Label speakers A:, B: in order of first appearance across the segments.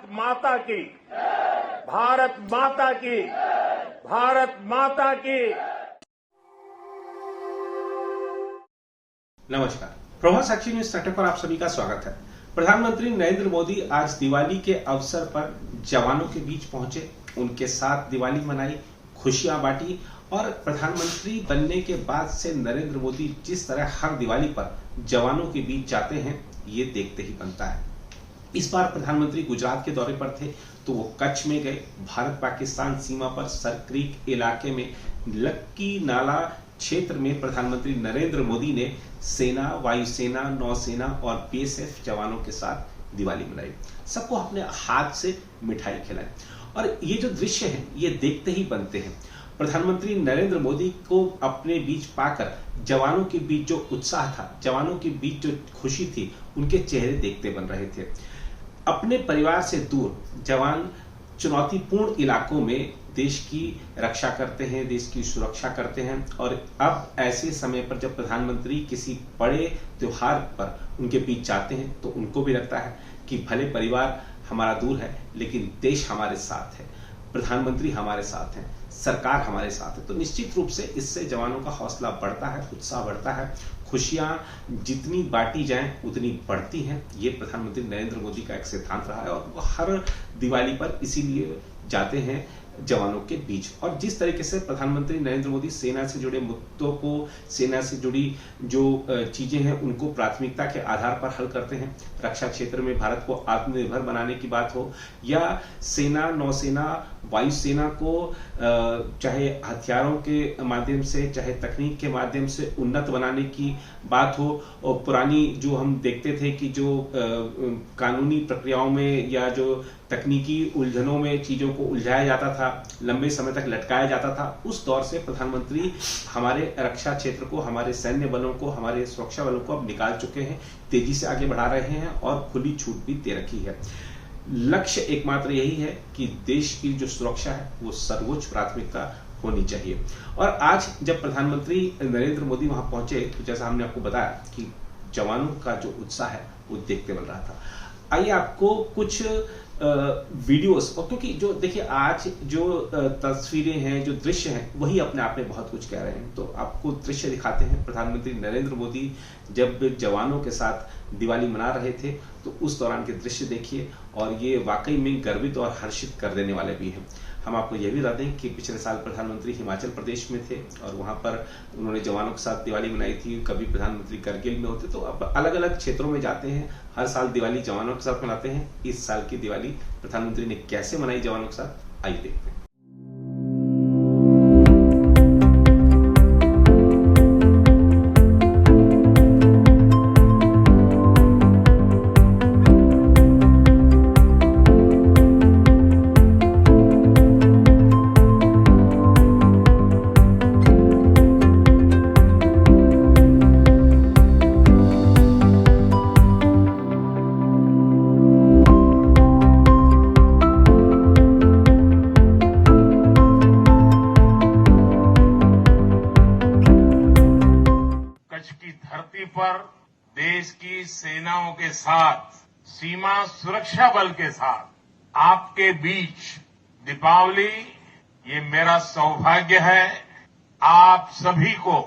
A: भारत माता की, भारत माता की, भारत माता की।
B: नमस्कार, प्रभात साक्षी न्यूज सेटअप पर आप सभी का स्वागत है। प्रधानमंत्री नरेंद्र मोदी आज दिवाली के अवसर पर जवानों के बीच पहुंचे, उनके साथ दिवाली मनाई, खुशियां बांटी और प्रधानमंत्री बनने के बाद से नरेंद्र मोदी जिस तरह हर दिवाली पर जवानों के बीच जाते हैं, ये देखते ही बनता है। इस बार प्रधानमंत्री गुजरात के दौरे पर थे तो वो कच्छ में गए। भारत पाकिस्तान सीमा पर सर क्रीक इलाके में लक्की नाला क्षेत्र में प्रधानमंत्री नरेंद्र मोदी ने सेना, वायुसेना, नौसेना और बीएसएफ जवानों के साथ दिवाली मनाई। सबको अपने हाथ से मिठाई खिलाई और ये जो दृश्य है ये देखते ही बनते हैं। प्रधानमंत्री नरेंद्र मोदी को अपने बीच पाकर जवानों के बीच जो उत्साह था, जवानों के बीच जो खुशी थी, उनके चेहरे देखते बन रहे थे। अपने परिवार से दूर जवान चुनौतीपूर्ण इलाकों में देश की रक्षा करते हैं, देश की सुरक्षा करते हैं और अब ऐसे समय पर जब प्रधानमंत्री किसी बड़े त्योहार पर उनके बीच जाते हैं तो उनको भी लगता है कि भले परिवार हमारा दूर है लेकिन देश हमारे साथ है, प्रधानमंत्री हमारे साथ हैं, सरकार हमारे साथ है। तो निश्चित रूप से इससे जवानों का हौसला बढ़ता है, उत्साह बढ़ता है, खुशियां जितनी बांटी जाएं उतनी बढ़ती हैं। ये प्रधानमंत्री नरेंद्र मोदी का एक सिद्धांत रहा है और वो हर दिवाली पर इसीलिए जाते हैं जवानों के बीच। और जिस तरीके से प्रधानमंत्री नरेंद्र मोदी सेना से जुड़े मुद्दों को, सेना से जुड़ी जो चीजें हैं उनको प्राथमिकता के आधार पर हल करते हैं, रक्षा क्षेत्र में भारत को आत्मनिर्भर बनाने की बात हो या सेना, नौसेना, वायुसेना को चाहे हथियारों के माध्यम से, चाहे तकनीक के माध्यम से उन्नत बनाने की बात हो। और पुरानी जो हम देखते थे कि जो कानूनी प्रक्रियाओं में या जो तकनीकी उलझनों में चीजों को उलझाया जाता था, लंबे समय तक लटकाया जाता था, उस दौर से प्रधानमंत्री हमारे रक्षा क्षेत्र को, हमारे सैन्य बलों को, हमारे सुरक्षा बलों को अब निकाल चुके हैं, तेजी से आगे बढ़ा रहे हैं और खुली छूट भी दे रखी है। लक्ष्य एकमात्र यही है कि देश की जो सुरक्षा है वो सर्वोच्च प्राथमिकता होनी चाहिए। और आज जब प्रधानमंत्री नरेंद्र मोदी वहां पहुंचे तो जैसा हमने आपको बताया कि जवानों का जो उत्साह है वो देखते बन रहा था। आइए आपको कुछ वीडियोस, और क्योंकि जो देखिए आज जो तस्वीरें हैं, जो दृश्य हैं, वही अपने आप में बहुत कुछ कह रहे हैं। तो आपको दृश्य दिखाते हैं। प्रधानमंत्री नरेंद्र मोदी जब जवानों के साथ दिवाली मना रहे थे तो उस दौरान के दृश्य देखिए और ये वाकई में गर्वित और हर्षित कर देने वाले भी हैं। हम आपको यह भी बता दें कि पिछले साल प्रधानमंत्री हिमाचल प्रदेश में थे और वहां पर उन्होंने जवानों के साथ दिवाली मनाई थी। कभी प्रधानमंत्री करगिल में होते, तो अब अलग अलग क्षेत्रों में जाते हैं, हर साल दिवाली जवानों के साथ मनाते हैं। इस साल की दिवाली प्रधानमंत्री ने कैसे मनाई जवानों के साथ, आइए देखते हैं।
A: की धरती पर देश की सेनाओं के साथ, सीमा सुरक्षा बल के साथ आपके बीच दीपावली, ये मेरा सौभाग्य है। आप सभी को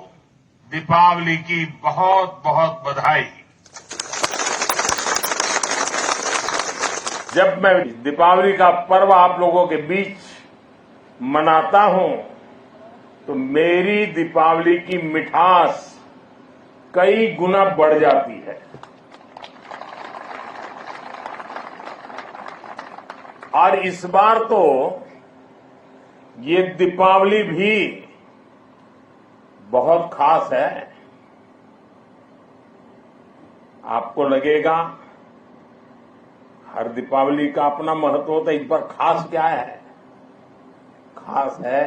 A: दीपावली की बहुत बहुत बधाई। जब मैं दीपावली का पर्व आप लोगों के बीच मनाता हूं तो मेरी दीपावली की मिठास कई गुना बढ़ जाती है। और इस बार तो ये दीपावली भी बहुत खास है। आपको लगेगा हर दीपावली का अपना महत्व होता है, इस बार खास क्या है? खास है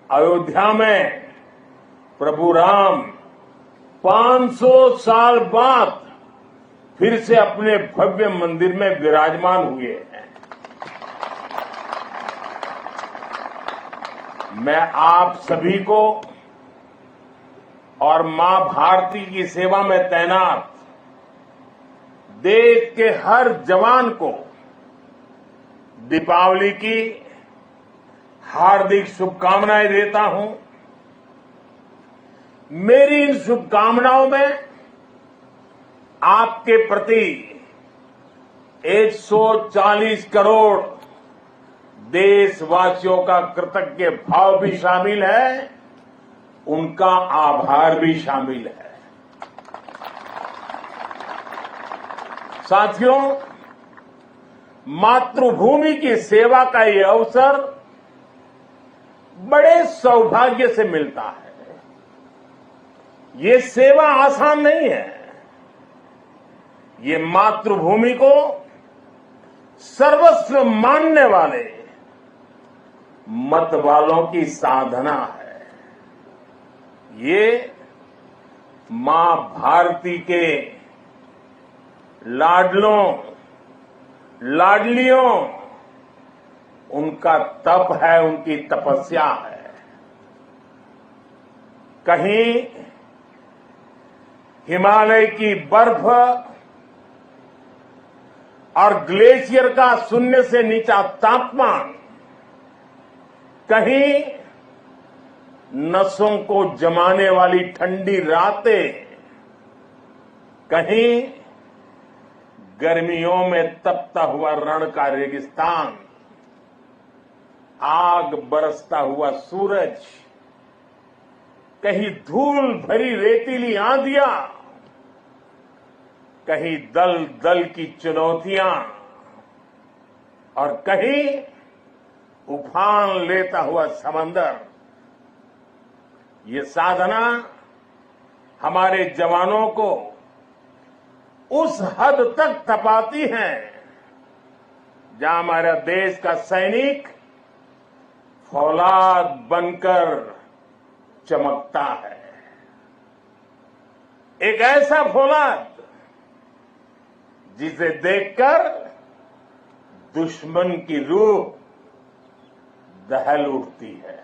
A: अयोध्या में प्रभु राम 500 साल बाद फिर से अपने भव्य मंदिर में विराजमान हुए हैं। मैं आप सभी को और मां भारती की सेवा में तैनात देश के हर जवान को दीपावली की हार्दिक शुभकामनाएं देता हूं। मेरी इन शुभकामनाओं में आपके प्रति 140 करोड़ देशवासियों का कृतज्ञ भाव भी शामिल है, उनका आभार भी शामिल है। साथियों, मातृभूमि की सेवा का ये अवसर बड़े सौभाग्य से मिलता है। ये सेवा आसान नहीं है। ये मातृभूमि को सर्वस्व मानने वाले मत वालों की साधना है। ये मां भारती के लाडलों लाडलियों उनका तप है, उनकी तपस्या है। कहीं हिमालय की बर्फ और ग्लेशियर का शून्य से नीचा तापमान, कहीं नसों को जमाने वाली ठंडी रातें, कहीं गर्मियों में तपता हुआ रण का रेगिस्तान, आग बरसता हुआ सूरज, कहीं धूल भरी रेतीली आंधियां, कहीं दल दल की चुनौतियां और कहीं उफान लेता हुआ समंदर। ये साधना हमारे जवानों को उस हद तक तपाती है जहां हमारा देश का सैनिक फौलाद बनकर चमकता है। एक ऐसा फौलाद जिसे देखकर दुश्मन की रूह दहल उठती है।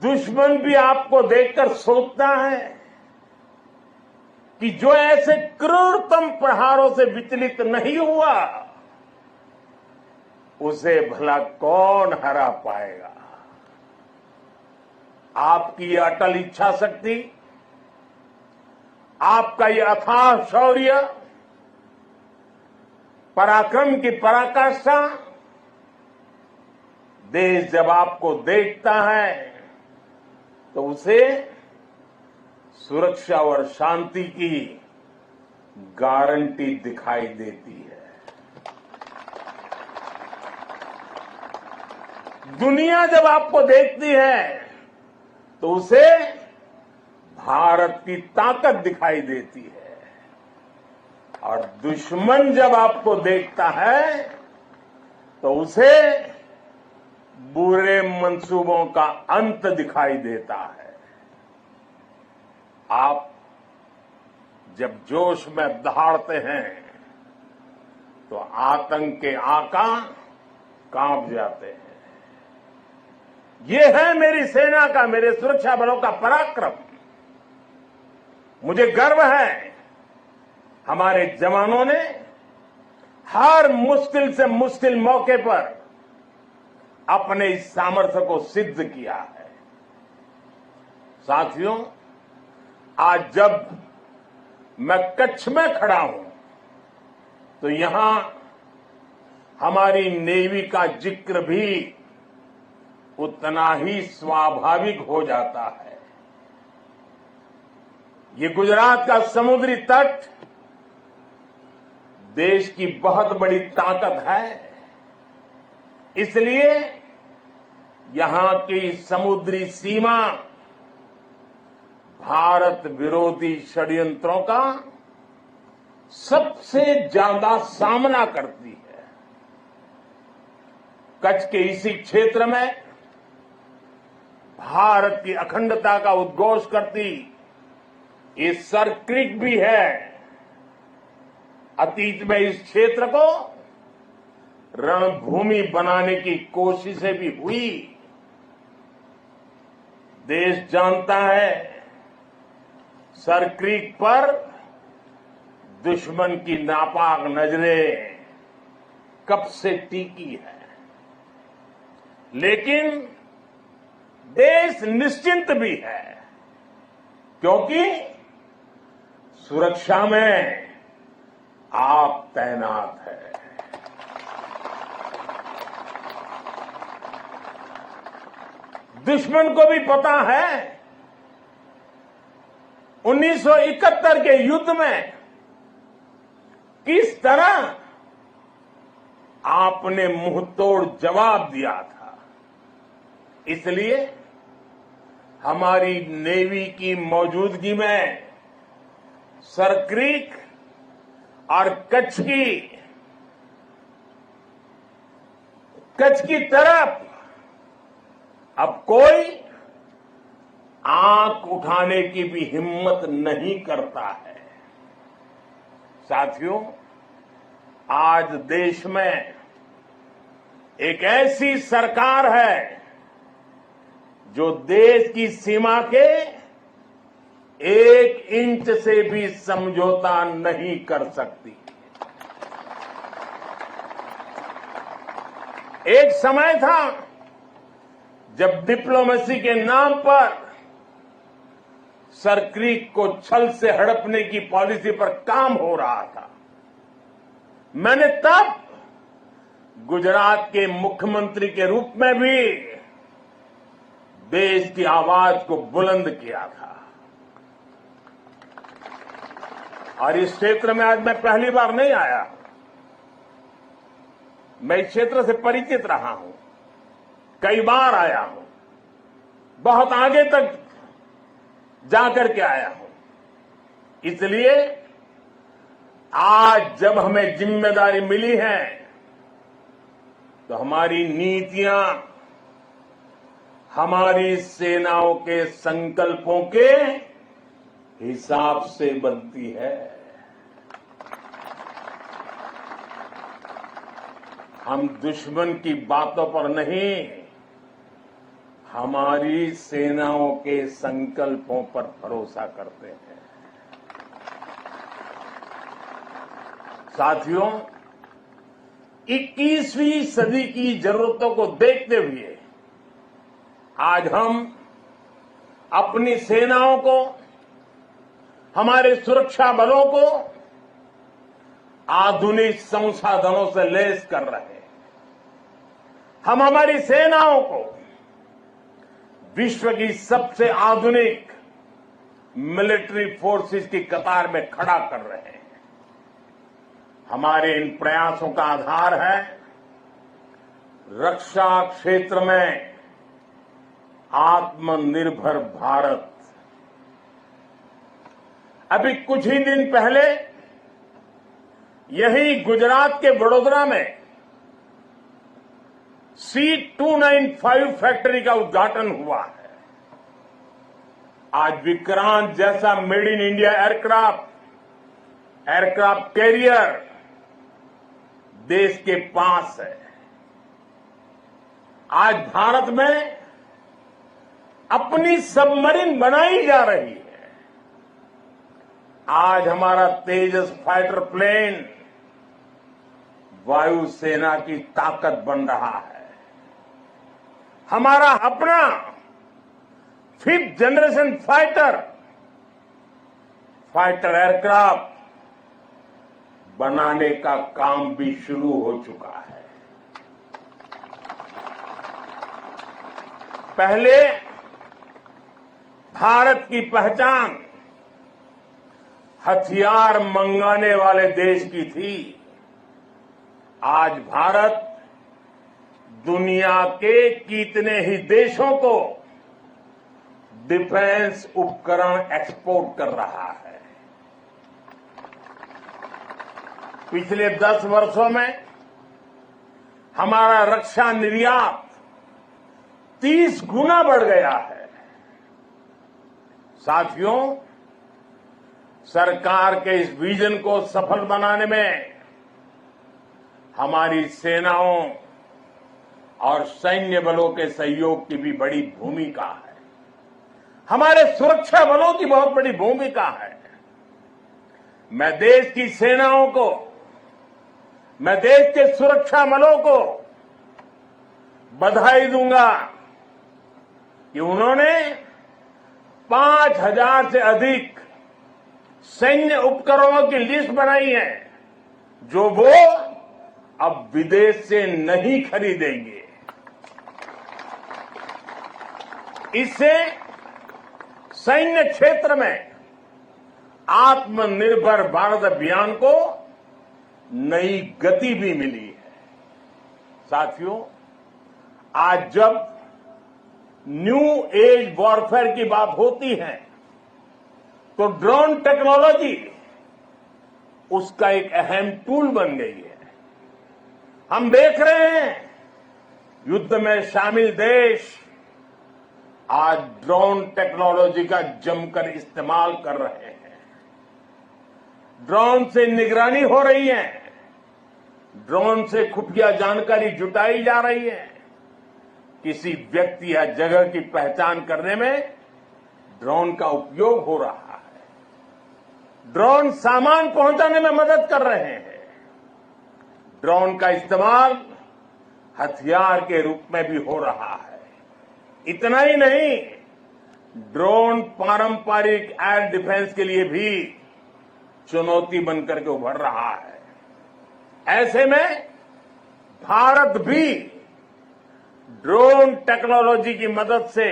A: दुश्मन भी आपको देखकर सोचता है कि जो ऐसे क्रूरतम प्रहारों से विचलित नहीं हुआ, उसे भला कौन हरा पाएगा। आपकी ये अटल इच्छा शक्ति, आपका ये अथाह शौर्य, पराक्रम की पराकाष्ठा, देश जब आपको देखता है तो उसे सुरक्षा और शांति की गारंटी दिखाई देती है। दुनिया जब आपको देखती है तो उसे भारत की ताकत दिखाई देती है, और दुश्मन जब आपको देखता है तो उसे बुरे मंसूबों का अंत दिखाई देता है। आप जब जोश में दहाड़ते हैं तो आतंक के आका कांप जाते हैं। ये है मेरी सेना का, मेरे सुरक्षा बलों का पराक्रम। मुझे गर्व है हमारे जवानों ने हर मुश्किल से मुश्किल मौके पर अपने इस सामर्थ्य को सिद्ध किया है। साथियों, आज जब मैं कच्छ में खड़ा हूं तो यहां हमारी नेवी का जिक्र भी उतना ही स्वाभाविक हो जाता है। ये गुजरात का समुद्री तट देश की बहुत बड़ी ताकत है, इसलिए यहां की समुद्री सीमा भारत विरोधी षड्यंत्रों का सबसे ज्यादा सामना करती है। कच्छ के इसी क्षेत्र में भारत की अखंडता का उद्घोष करती ये सर क्रीक भी है। अतीत में इस क्षेत्र को रणभूमि बनाने की कोशिशें भी हुई। देश जानता है सर क्रीक पर दुश्मन की नापाक नजरें कब से टीकी है, लेकिन देश निश्चिंत भी है, क्योंकि सुरक्षा में आप तैनात है। दुश्मन को भी पता है 1971 के युद्ध में किस तरह आपने मुंहतोड़ जवाब दिया था। इसलिए हमारी नेवी की मौजूदगी में सरक्रीक और कच्छ की तरफ अब कोई आंख उठाने की भी हिम्मत नहीं करता है। साथियों, आज देश में एक ऐसी सरकार है जो देश की सीमा के 1 इंच से भी समझौता नहीं कर सकती। एक समय था जब डिप्लोमेसी के नाम पर सरक्रीक को छल से हड़पने की पॉलिसी पर काम हो रहा था। मैंने तब गुजरात के मुख्यमंत्री के रूप में भी देश की आवाज को बुलंद किया था। और इस क्षेत्र में आज मैं पहली बार नहीं आया, मैं इस क्षेत्र से परिचित रहा हूं, कई बार आया हूं, बहुत आगे तक जाकर के आया हूं। इसलिए आज जब हमें जिम्मेदारी मिली है तो हमारी नीतियां हमारी सेनाओं के संकल्पों के हिसाब से बनती है। हम दुश्मन की बातों पर नहीं, हमारी सेनाओं के संकल्पों पर भरोसा करते हैं। साथियों, 21वीं सदी की जरूरतों को देखते हुए आज हम अपनी सेनाओं को, हमारे सुरक्षा बलों को आधुनिक संसाधनों से लैस कर रहे हैं। हम हमारी सेनाओं को विश्व की सबसे आधुनिक मिलिट्री फोर्सेस की कतार में खड़ा कर रहे हैं। हमारे इन प्रयासों का आधार है रक्षा क्षेत्र में आत्मनिर्भर भारत। अभी कुछ ही दिन पहले यही गुजरात के वडोदरा में C295 फैक्ट्री का उद्घाटन हुआ है। आज विक्रांत जैसा made in India aircraft carrier देश के पास है। आज भारत में अपनी सबमरीन बनाई जा रही है। आज हमारा तेजस फाइटर प्लेन वायुसेना की ताकत बन रहा है। हमारा अपना 5th जनरेशन फाइटर एयरक्राफ्ट बनाने का काम भी शुरू हो चुका है। पहले भारत की पहचान हथियार मंगाने वाले देश की थी। आज भारत दुनिया के कितने ही देशों को डिफेंस उपकरण एक्सपोर्ट कर रहा है। पिछले 10 वर्षों में हमारा रक्षा निर्यात 30 गुना बढ़ गया है। साथियों, सरकार के इस विजन को सफल बनाने में हमारी सेनाओं और सैन्य बलों के सहयोग की भी बड़ी भूमिका है। हमारे सुरक्षा बलों की बहुत बड़ी भूमिका है। मैं देश की सेनाओं को, मैं देश के सुरक्षा बलों को बधाई दूंगा कि उन्होंने 5,000 से अधिक सैन्य उपकरणों की लिस्ट बनाई है जो वो अब विदेश से नहीं खरीदेंगे। इससे सैन्य क्षेत्र में आत्मनिर्भर भारत अभियान को नई गति भी मिली है। साथियों, आज जब न्यू एज वॉरफेयर की बात होती है तो ड्रोन टेक्नोलॉजी उसका एक अहम टूल बन गई है। हम देख रहे हैं युद्ध में शामिल देश आज ड्रोन टेक्नोलॉजी का जमकर इस्तेमाल कर रहे हैं। ड्रोन से निगरानी हो रही है, ड्रोन से खुफिया जानकारी जुटाई जा रही है, किसी व्यक्ति या जगह की पहचान करने में ड्रोन का उपयोग हो रहा है। ड्रोन सामान पहुंचाने में मदद कर रहे हैं। ड्रोन का इस्तेमाल हथियार के रूप में भी हो रहा है। इतना ही नहीं, ड्रोन पारंपरिक एयर डिफेंस के लिए भी चुनौती बनकर के उभर रहा है। ऐसे में भारत भी ड्रोन टेक्नोलॉजी की मदद से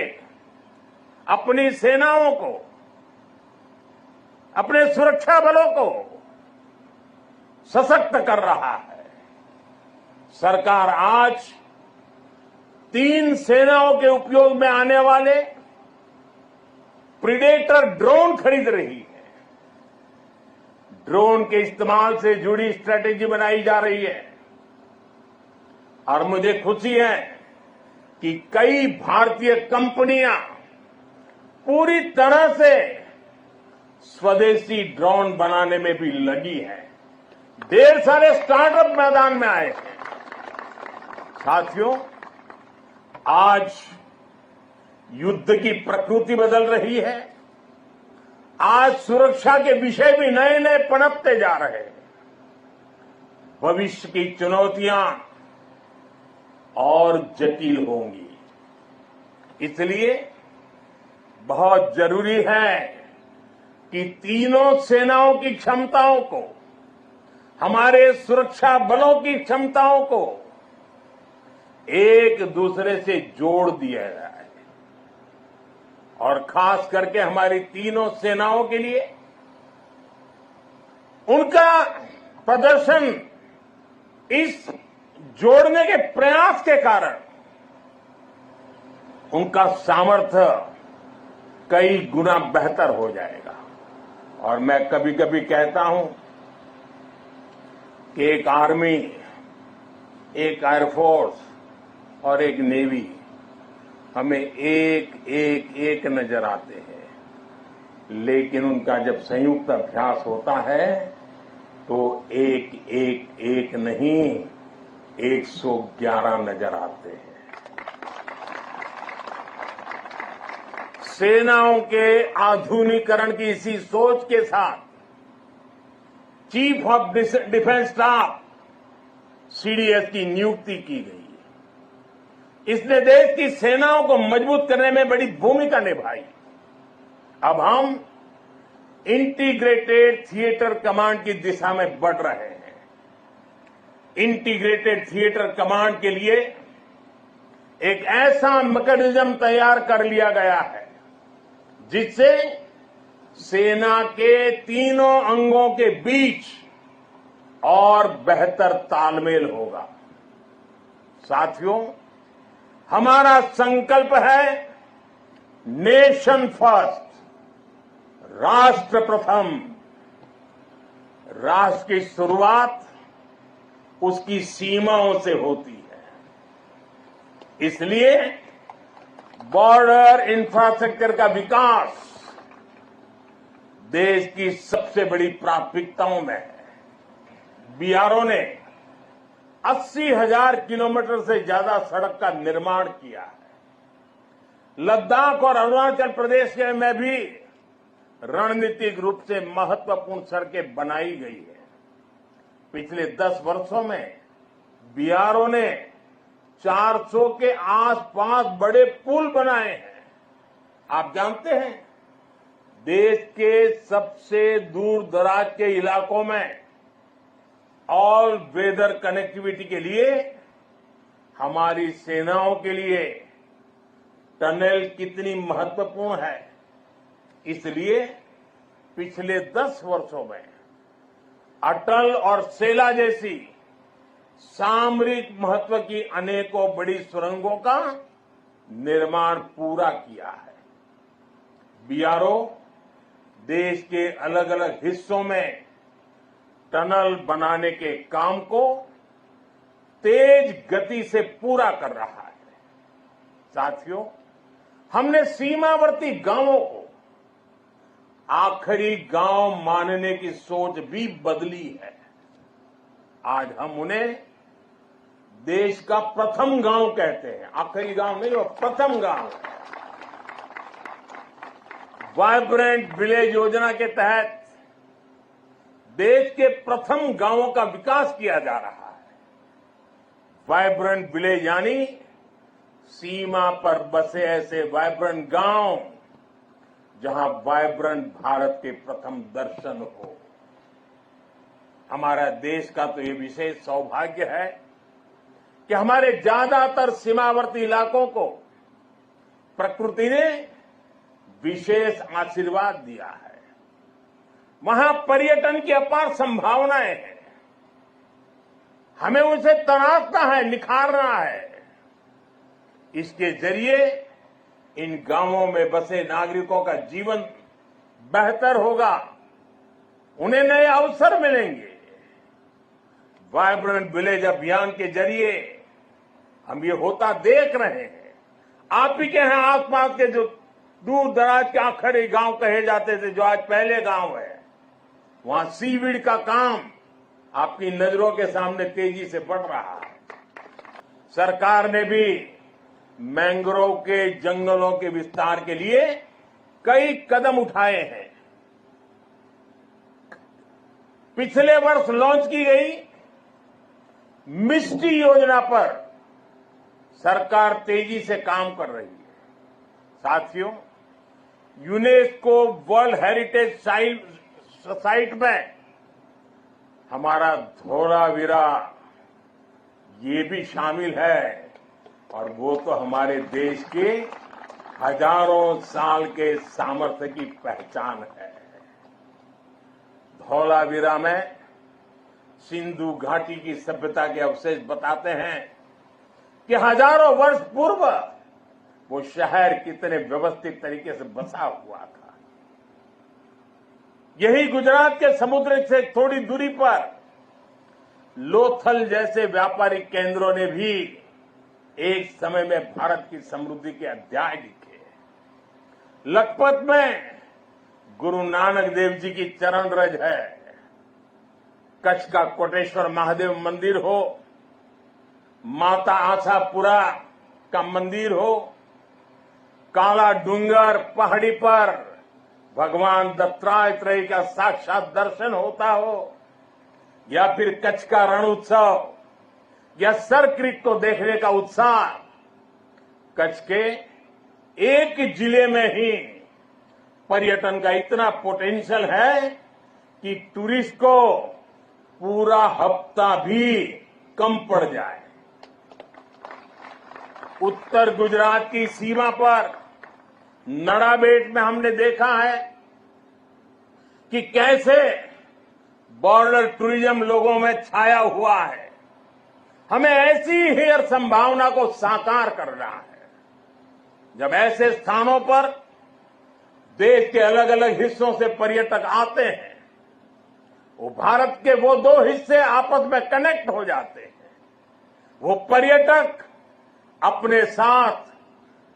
A: अपनी सेनाओं को, अपने सुरक्षा बलों को सशक्त कर रहा है। सरकार आज 3 सेनाओं के उपयोग में आने वाले प्रीडेटर ड्रोन खरीद रही है। ड्रोन के इस्तेमाल से जुड़ी स्ट्रेटेजी बनाई जा रही है और मुझे खुशी है कि कई भारतीय कंपनियां पूरी तरह से स्वदेशी ड्रोन बनाने में भी लगी है। ढेर सारे स्टार्टअप मैदान में आए हैं। साथियों, आज युद्ध की प्रकृति बदल रही है। आज सुरक्षा के विषय भी नए नए पनपते जा रहे हैं। भविष्य की चुनौतियां और जटिल होंगी। इसलिए बहुत जरूरी है कि तीनों सेनाओं की क्षमताओं को, हमारे सुरक्षा बलों की क्षमताओं को एक दूसरे से जोड़ दिया जाए और खास करके हमारी तीनों सेनाओं के लिए उनका प्रदर्शन इस जोड़ने के प्रयास के कारण उनका सामर्थ्य कई गुना बेहतर हो जाएगा। और मैं कभी कभी कहता हूं कि एक आर्मी, एक एयरफोर्स और एक नेवी हमें एक नजर आते हैं, लेकिन उनका जब संयुक्त अभ्यास होता है तो एक नहीं 111 नजर आते हैं। सेनाओं के आधुनिकीकरण की इसी सोच के साथ chief of defence staff CDS की नियुक्ति की गई। इसने देश की सेनाओं को मजबूत करने में बड़ी भूमिका निभाई। अब हम इंटीग्रेटेड थिएटर कमांड की दिशा में बढ़ रहे हैं। इंटीग्रेटेड थिएटर कमांड के लिए एक ऐसा मैकेनिज्म तैयार कर लिया गया है जिससे सेना के तीनों अंगों के बीच और बेहतर तालमेल होगा। साथियों, हमारा संकल्प है नेशन फर्स्ट, राष्ट्र प्रथम। राष्ट्र की शुरुआत उसकी सीमाओं से होती है। इसलिए बॉर्डर इंफ्रास्ट्रक्चर का विकास देश की सबसे बड़ी प्राथमिकताओं में है। बीआरओ ने 80,000 किलोमीटर से ज्यादा सड़क का निर्माण किया है। लद्दाख और अरुणाचल प्रदेश में भी रणनीतिक रूप से महत्वपूर्ण सड़कें बनाई गई है। पिछले 10 वर्षों में बीआरओ ने 400 के आसपास बड़े पुल बनाए हैं। आप जानते हैं, देश के सबसे दूर दराज के इलाकों में ऑल वेदर कनेक्टिविटी के लिए हमारी सेनाओं के लिए टनल कितनी महत्वपूर्ण है। इसलिए पिछले 10 वर्षों में अटल और सेला जैसी सामरिक महत्व की अनेकों बड़ी सुरंगों का निर्माण पूरा किया है। बीआरओ देश के अलग अलग हिस्सों में टनल बनाने के काम को तेज गति से पूरा कर रहा है। साथियों, हमने सीमावर्ती गांवों को आखिरी गांव मानने की सोच भी बदली है। आज हम उन्हें देश का प्रथम गांव कहते हैं। आखिरी गांव नहीं, वो प्रथम गांव है। वाइब्रेंट विलेज योजना के तहत देश के प्रथम गांवों का विकास किया जा रहा है। वाइब्रेंट विलेज यानी सीमा पर बसे ऐसे वाइब्रेंट गांव जहां वाइब्रेंट भारत के प्रथम दर्शन हो। हमारा देश का तो ये विशेष सौभाग्य है कि हमारे ज्यादातर सीमावर्ती इलाकों को प्रकृति ने विशेष आशीर्वाद दिया है। वहां पर्यटन की अपार संभावनाएं हैं। हमें उसे तराशना है, निखारना है। इसके जरिए इन गांवों में बसे नागरिकों का जीवन बेहतर होगा, उन्हें नए अवसर मिलेंगे। वाइब्रेंट विलेज अभियान के जरिए हम ये होता देख रहे हैं। आप ही के यहां आसपास के जो दूर दराज के आखिरी गांव कहे जाते थे, जो आज पहले गांव है, वहां सीवीड का काम आपकी नजरों के सामने तेजी से बढ़ रहा है। सरकार ने भी मैंग्रोव के जंगलों के विस्तार के लिए कई कदम उठाए हैं। पिछले वर्ष लॉन्च की गई मिस्टी योजना पर सरकार तेजी से काम कर रही है। साथियों, यूनेस्को वर्ल्ड हेरिटेज साइट में हमारा धोलावीरा ये भी शामिल है, और वो तो हमारे देश के हजारों साल के सामर्थ्य की पहचान है। धौलावीरा में सिंधु घाटी की सभ्यता के अवशेष बताते हैं कि हजारों वर्ष पूर्व वो शहर कितने व्यवस्थित तरीके से बसा हुआ था। यही गुजरात के समुद्र से थोड़ी दूरी पर लोथल जैसे व्यापारिक केंद्रों ने भी एक समय में भारत की समृद्धि के अध्याय लिखे। लखपत में गुरु नानक देव जी की चरण रज है। कच्छ का कोटेश्वर महादेव मंदिर हो, माता आशापुरा का मंदिर हो, काला डूंगर पहाड़ी पर भगवान दत्तात्रेय का साक्षात दर्शन होता हो, या फिर कच्छ का रण उत्सव या सर क्रीक को देखने का उत्साह। कच्छ के एक जिले में ही पर्यटन का इतना पोटेंशियल है कि टूरिस्ट को पूरा हफ्ता भी कम पड़ जाए। उत्तर गुजरात की सीमा पर नड़ाबेट में हमने देखा है कि कैसे बॉर्डर टूरिज्म लोगों में छाया हुआ है। हमें ऐसी ही हर संभावना को साकार करना है। जब ऐसे स्थानों पर देश के अलग अलग हिस्सों से पर्यटक आते हैं, वो भारत के वो दो हिस्से आपस में कनेक्ट हो जाते हैं। वो पर्यटक अपने साथ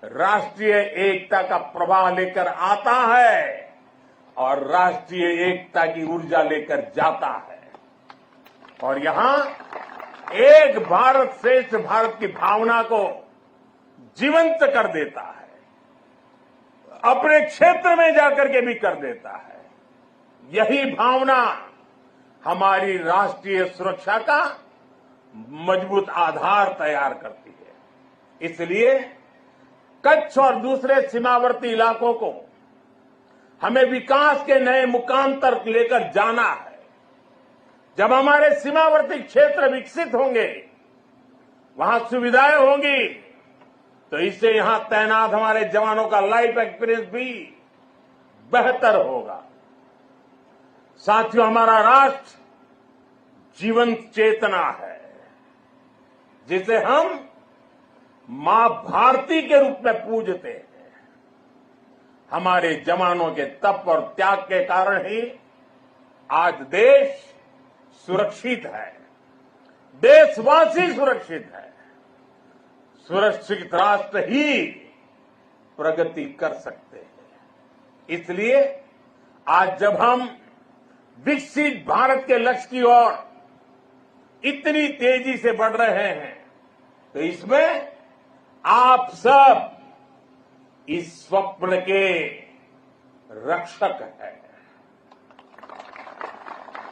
A: राष्ट्रीय एकता का प्रवाह लेकर आता है और राष्ट्रीय एकता की ऊर्जा लेकर जाता है, और यहां एक भारत श्रेष्ठ भारत की भावना को जीवंत कर देता है। अपने क्षेत्र में जाकर के भी कर देता है। यही भावना हमारी राष्ट्रीय सुरक्षा का मजबूत आधार तैयार करती है। इसलिए कच्छ और दूसरे सीमावर्ती इलाकों को हमें विकास के नए मुकाम तक लेकर जाना है। जब हमारे सीमावर्ती क्षेत्र विकसित होंगे, वहां सुविधाएं होंगी, तो इससे यहां तैनात हमारे जवानों का लाइफ एक्सपीरियंस भी बेहतर होगा। साथियों, हमारा राष्ट्र जीवंत चेतना है, जिसे हम मां भारती के रूप में पूजते हैं। हमारे जवानों के तप और त्याग के कारण ही आज देश सुरक्षित है, देशवासी सुरक्षित है। सुरक्षित राष्ट्र ही प्रगति कर सकते हैं। इसलिए आज जब हम विकसित भारत के लक्ष्य की ओर इतनी तेजी से बढ़ रहे हैं, तो इसमें आप सब इस स्वप्न के रक्षक हैं।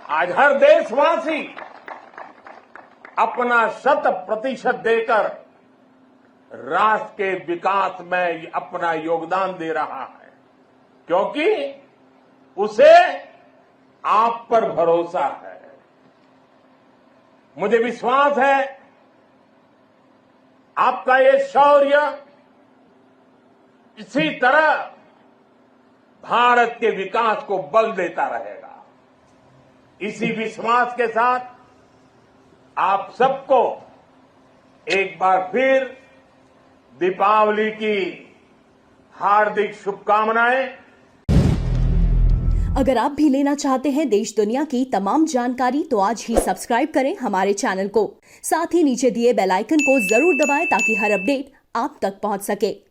A: आज हर देशवासी अपना 100% देकर राष्ट्र के विकास में अपना योगदान दे रहा है, क्योंकि उसे आप पर भरोसा है। मुझे विश्वास है आपका ये शौर्य इसी तरह भारत के विकास को बल देता रहेगा। इसी विश्वास के साथ आप सबको एक बार फिर दीपावली की हार्दिक शुभकामनाएं।
C: अगर आप भी लेना चाहते हैं देश दुनिया की तमाम जानकारी, तो आज ही सब्सक्राइब करें हमारे चैनल को। साथ ही नीचे दिए बेल आइकन को जरूर दबाएं ताकि हर अपडेट आप तक पहुंच सके।